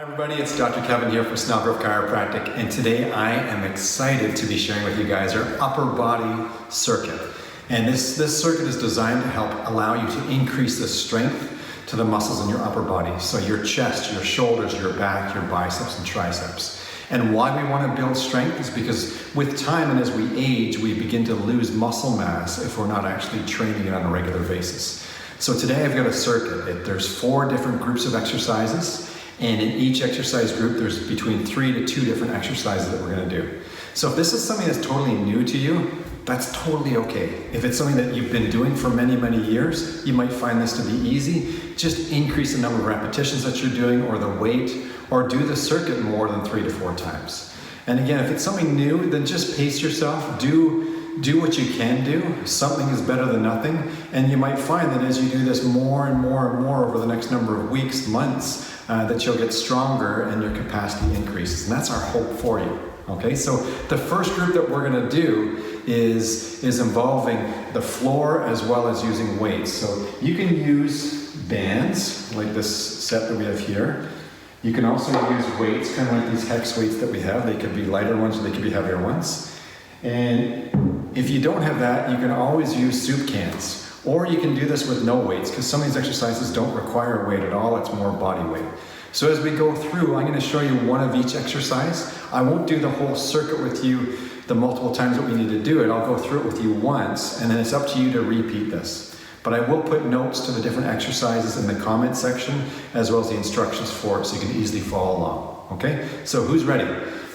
Hi everybody, it's Dr. Kevin here from Snelgrove Chiropractic, and today I am excited to be sharing with you guys our upper body circuit. And this circuit is designed to help allow you to increase the strength to the muscles in your upper body. So your chest, your shoulders, your back, your biceps and triceps. And why we want to build strength is because with time and as we age, we begin to lose muscle mass if we're not actually training it on a regular basis. So today I've got a circuit. There's 4 different groups of exercises. And in each exercise group, there's between 3 to 2 different exercises that we're gonna do. So if this is something that's totally new to you, that's totally okay. If it's something that you've been doing for many, many years, you might find this to be easy. Just increase the number of repetitions that you're doing or the weight, or do the circuit more than 3 to 4 times. And again, if it's something new, then just pace yourself. Do what you can do. Something is better than nothing. And you might find that as you do this more and more and more over the next number of weeks, months, that you'll get stronger and your capacity increases. And that's our hope for you. Okay, so the first group that we're gonna do is involving the floor as well as using weights. So you can use bands like this set that we have here. You can also use weights, kind of like these hex weights that we have. They could be lighter ones or they could be heavier ones. And if you don't have that, you can always use soup cans. Or you can do this with no weights, because some of these exercises don't require weight at all, it's more body weight. So as we go through, I'm going to show you one of each exercise. I won't do the whole circuit with you the multiple times that we need to do it. I'll go through it with you once, and then it's up to you to repeat this. But I will put notes to the different exercises in the comment section, as well as the instructions for it, so you can easily follow along. Okay? So who's ready?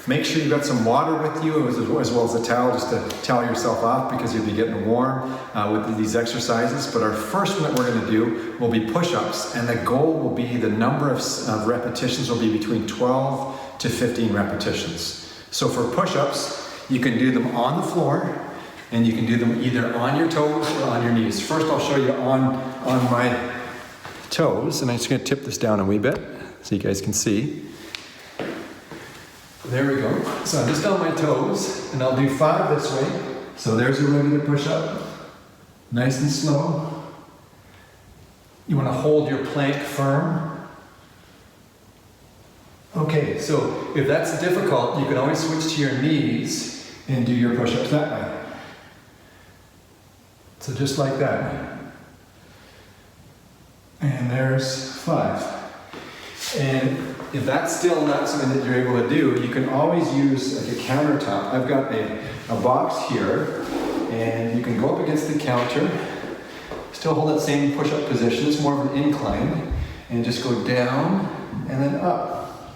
Make sure you've got some water with you, as well as a towel, just to towel yourself off, because you'll be getting warm with these exercises. But our first one that we're going to do will be push-ups, and the goal will be, the number of repetitions will be between 12 to 15 repetitions. So for push-ups, you can do them on the floor, and you can do them either on your toes or on your knees. First I'll show you on my toes, and I'm just going to tip this down a wee bit so you guys can see. There we go. So I'm just on my toes, and I'll do 5 this way. So there's a regular push-up. Nice and slow. You want to hold your plank firm. Okay, so if that's difficult, you can always switch to your knees and do your push-ups that way. So just like that. And there's 5. And if that's still not something that you're able to do, you can always use like a countertop. I've got a box here, and you can go up against the counter, still hold that same push-up position. It's more of an incline, and just go down and then up,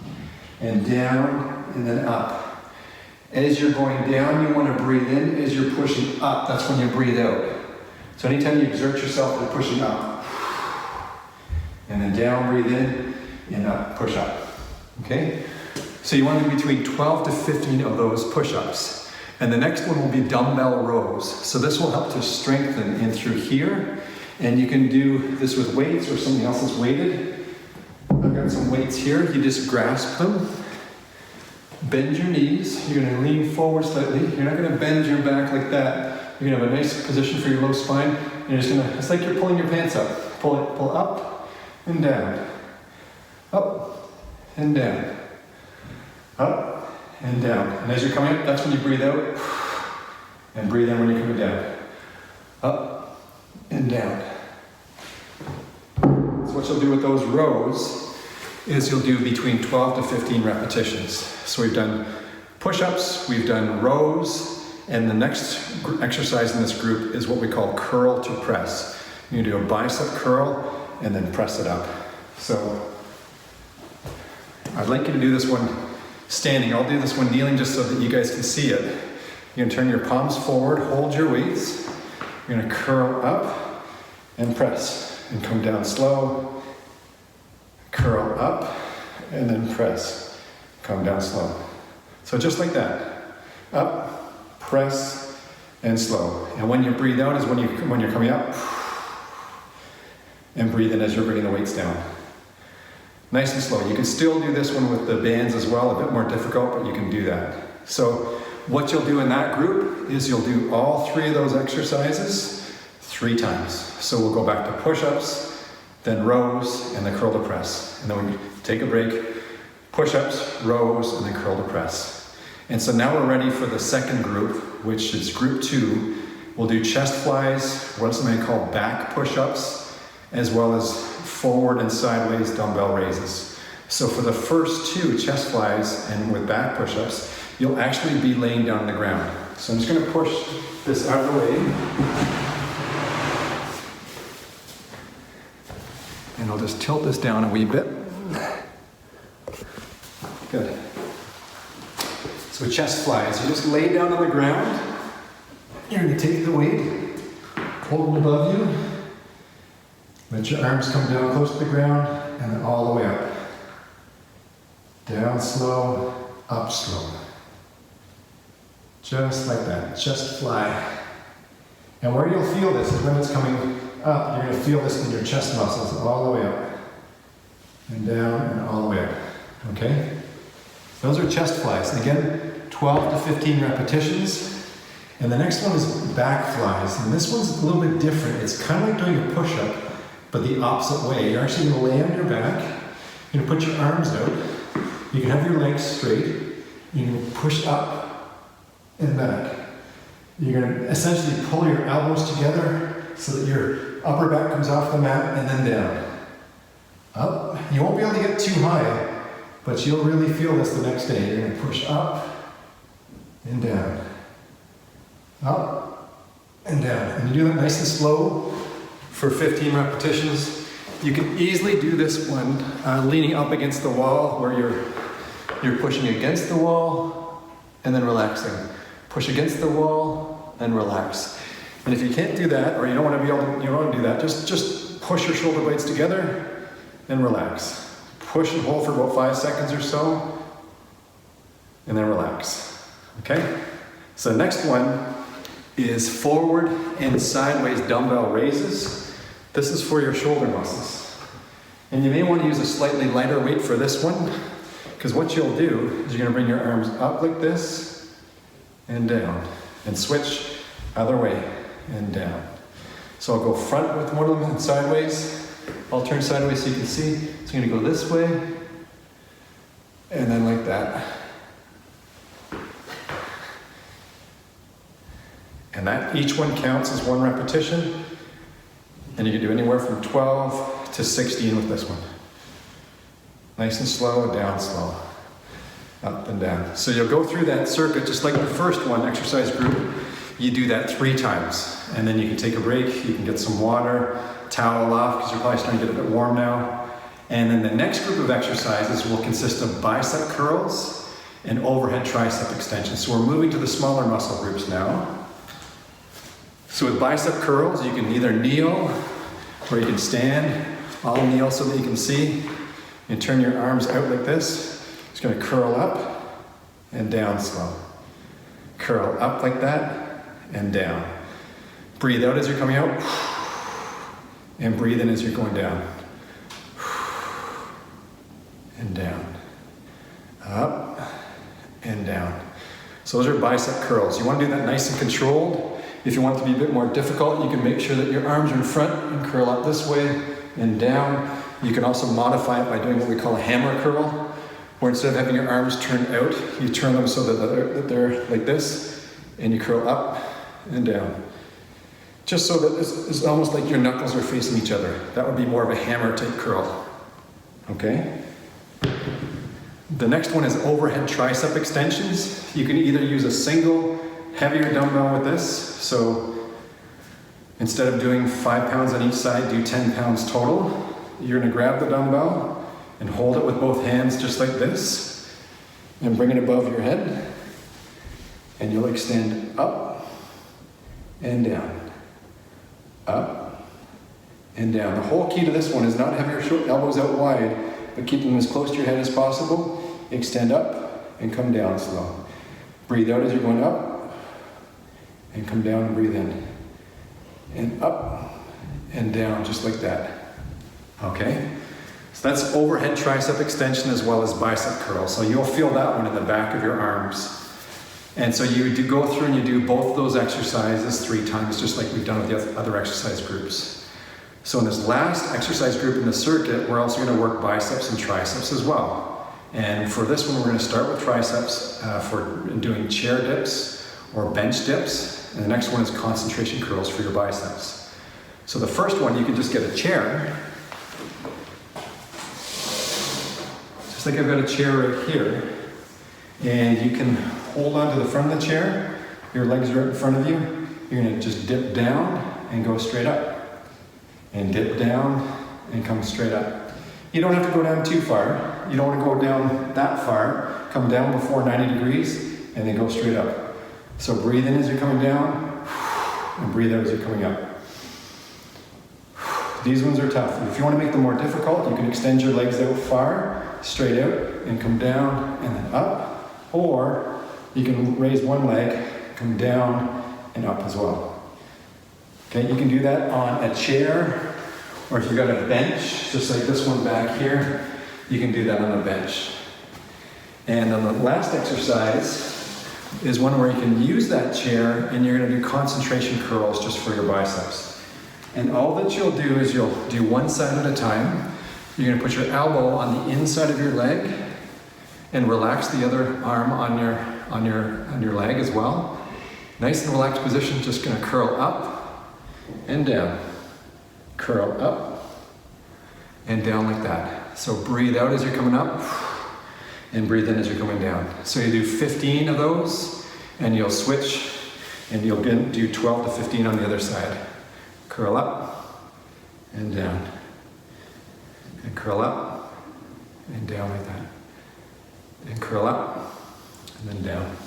and down and then up. As you're going down, you want to breathe in. As you're pushing up, that's when you breathe out. So anytime you exert yourself, you're pushing up, and then down, breathe in, and up, push up. Okay? So you want to do between 12 to 15 of those push-ups. And the next one will be dumbbell rows. So this will help to strengthen in through here. And you can do this with weights or something else that's weighted. I've got some weights here. You just grasp them. Bend your knees. You're going to lean forward slightly. You're not going to bend your back like that. You're going to have a nice position for your low spine. And you're just going to, it's like you're pulling your pants up. Pull up and down. Up and down, up and down. And as you're coming up, that's when you breathe out, and breathe in when you're coming down. Up and down. So what you'll do with those rows is you'll do between 12 to 15 repetitions. So we've done push-ups, we've done rows, and the next exercise in this group is what we call curl to press. You do a bicep curl and then press it up. So I'd like you to do this one standing. I'll do this one kneeling just so that you guys can see it. You're going to turn your palms forward, hold your weights. You're going to curl up and press, and come down slow. Curl up and then press. Come down slow. So just like that. Up, press, and slow. And when you breathe out is when you're coming up. And breathe in as you're bringing the weights down. Nice and slow. You can still do this one with the bands as well, a bit more difficult, but you can do that. So what you'll do in that group is you'll do all 3 of those exercises 3 times. So we'll go back to push-ups, then rows, and the curl to press. And then we take a break, push-ups, rows, and then curl to press. And so now we're ready for the second group, which is group 2. We'll do chest flies, what something called back push-ups, as well as forward and sideways dumbbell raises. So for the first 2 chest flies and with back push-ups, you'll actually be laying down on the ground. So I'm just going to push this out of the way. And I'll just tilt this down a wee bit. Good. So chest flies, you just lay down on the ground. You're going to take the weight, hold it above you. Let your arms come down close to the ground, and then all the way up. Down slow, up slow. Just like that, chest fly. And where you'll feel this is when it's coming up, you're going to feel this in your chest muscles all the way up. And down and all the way up, okay? Those are chest flies. And again, 12 to 15 repetitions. And the next one is back flies. And this one's a little bit different. It's kind of like doing a push-up, but the opposite way. You're actually going to lay on your back. You're going to put your arms out. You can have your legs straight. You can push up and back. You're going to essentially pull your elbows together so that your upper back comes off the mat and then down. Up. You won't be able to get too high, but you'll really feel this the next day. You're going to push up and down. Up and down. And you do that nice and slow for 15 repetitions. You can easily do this one leaning up against the wall where you're pushing against the wall and then relaxing. Push against the wall and relax. And if you can't do that, or you don't want to be able to, you don't want to do that, just push your shoulder blades together and relax. Push and hold for about 5 seconds or so, and then relax. Okay? So the next one is forward and sideways dumbbell raises. This is for your shoulder muscles. And you may want to use a slightly lighter weight for this one, because what you'll do is you're going to bring your arms up like this and down, and switch other way and down. So I'll go front with one of them and sideways. I'll turn sideways so you can see. So I'm going to go this way, and then like that. And that each one counts as 1 repetition. And you can do anywhere from 12 to 16 with this one. Nice and slow, down slow. Up and down. So you'll go through that circuit just like the first one, exercise group. You do that 3 times. And then you can take a break, you can get some water, towel off, because you're probably starting to get a bit warm now. And then the next group of exercises will consist of bicep curls and overhead tricep extensions. So we're moving to the smaller muscle groups now. So with bicep curls, you can either kneel or you can stand. I'll kneel so that you can see. You turn your arms out like this. It's going to curl up and down slow. Curl up like that and down. Breathe out as you're coming out. And breathe in as you're going down. And down. Up and down. So those are bicep curls. You want to do that nice and controlled. If you want it to be a bit more difficult, you can make sure that your arms are in front and curl up this way and down. You can also modify it by doing what we call a hammer curl, where instead of having your arms turned out, you turn them so that they're like this, and you curl up and down. Just so that it's almost like your knuckles are facing each other. That would be more of a hammer type curl. Okay? The next one is overhead tricep extensions. You can either use a single heavier dumbbell with this. So instead of doing 5 pounds on each side, do 10 pounds total. You're going to grab the dumbbell and hold it with both hands just like this and bring it above your head. And you'll extend up and down. Up and down. The whole key to this one is not have your elbows out wide, but keep them as close to your head as possible. Extend up and come down slow. Breathe out as you're going up. And come down and breathe in. And up and down, just like that. Okay? So that's overhead tricep extension as well as bicep curl. So you'll feel that one in the back of your arms. And so you do go through and you do both of those exercises 3 times, just like we've done with the other exercise groups. So in this last exercise group in the circuit, we're also going to work biceps and triceps as well. And for this one, we're going to start with triceps for doing chair dips or bench dips. And the next one is concentration curls for your biceps. So the first one, you can just get a chair. Just like I've got a chair right here. And you can hold on to the front of the chair. Your legs are in front of you. You're going to just dip down and go straight up. And dip down and come straight up. You don't have to go down too far. You don't want to go down that far. Come down before 90 degrees and then go straight up. So breathe in as you're coming down and breathe out as you're coming up. These ones are tough. If you want to make them more difficult, you can extend your legs out far, straight out, and come down and then up. Or you can raise one leg, come down and up as well. Okay, you can do that on a chair, or if you've got a bench, just like this one back here, you can do that on a bench. And then the last exercise is one where you can use that chair and you're going to do concentration curls just for your biceps. And all that you'll do is you'll do one side at a time. You're going to put your elbow on the inside of your leg and relax the other arm on your leg as well. Nice and relaxed position, just going to curl up and down. Curl up and down like that. So breathe out as you're coming up and breathe in as you're coming down. So you do 15 of those and you'll switch and you'll do 12 to 15 on the other side. Curl up and down. And curl up and down like that. And curl up and then down.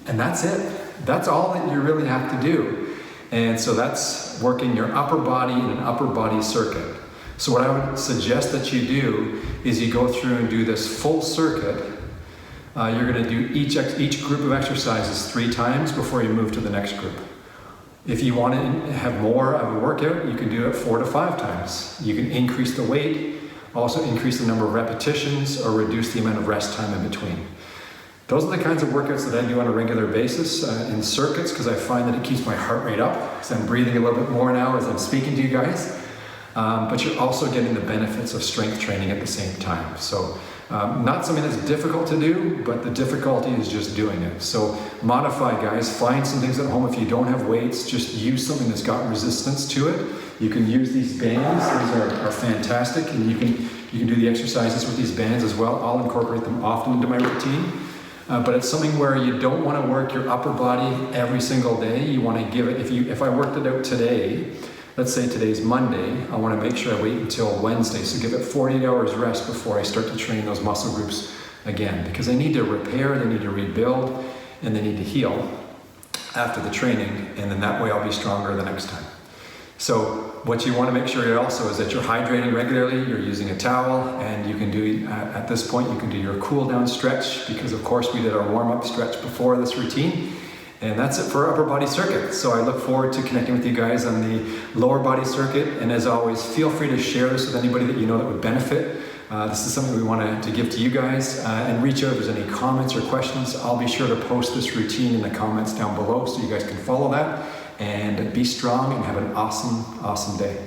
And that's it. That's all that you really have to do. And so that's working your upper body in an upper body circuit. So what I would suggest that you do is you go through and do this full circuit. You're going to do each group of exercises 3 times before you move to the next group. If you want to have more of a workout, you can do it 4 to 5 times. You can increase the weight, also increase the number of repetitions, or reduce the amount of rest time in between. Those are the kinds of workouts that I do on a regular basis in circuits, because I find that it keeps my heart rate up, because I'm breathing a little bit more now as I'm speaking to you guys. But you're also getting the benefits of strength training at the same time. So not something that's difficult to do, but the difficulty is just doing it. So modify, guys. Find some things at home. If you don't have weights, just use something that's got resistance to it. You can use these bands. These are fantastic, and you can do the exercises with these bands as well. I'll incorporate them often into my routine. But it's something where you don't want to work your upper body every single day. You want to give it, if I worked it out today, let's say today's Monday, I want to make sure I wait until Wednesday. So give it 48 hours rest before I start to train those muscle groups again. Because they need to repair, they need to rebuild, and they need to heal after the training. And then that way I'll be stronger the next time. So what you want to make sure also is that you're hydrating regularly, you're using a towel, and you can do, at this point, you can do your cooldown stretch, because of course we did our warm-up stretch before this routine. And that's it for our upper body circuit. So I look forward to connecting with you guys on the lower body circuit. And as always, feel free to share this with anybody that you know that would benefit. This is something we want to give to you guys. And reach out if there's any comments or questions. I'll be sure to post this routine in the comments down below so you guys can follow that. And be strong and have an awesome, awesome day.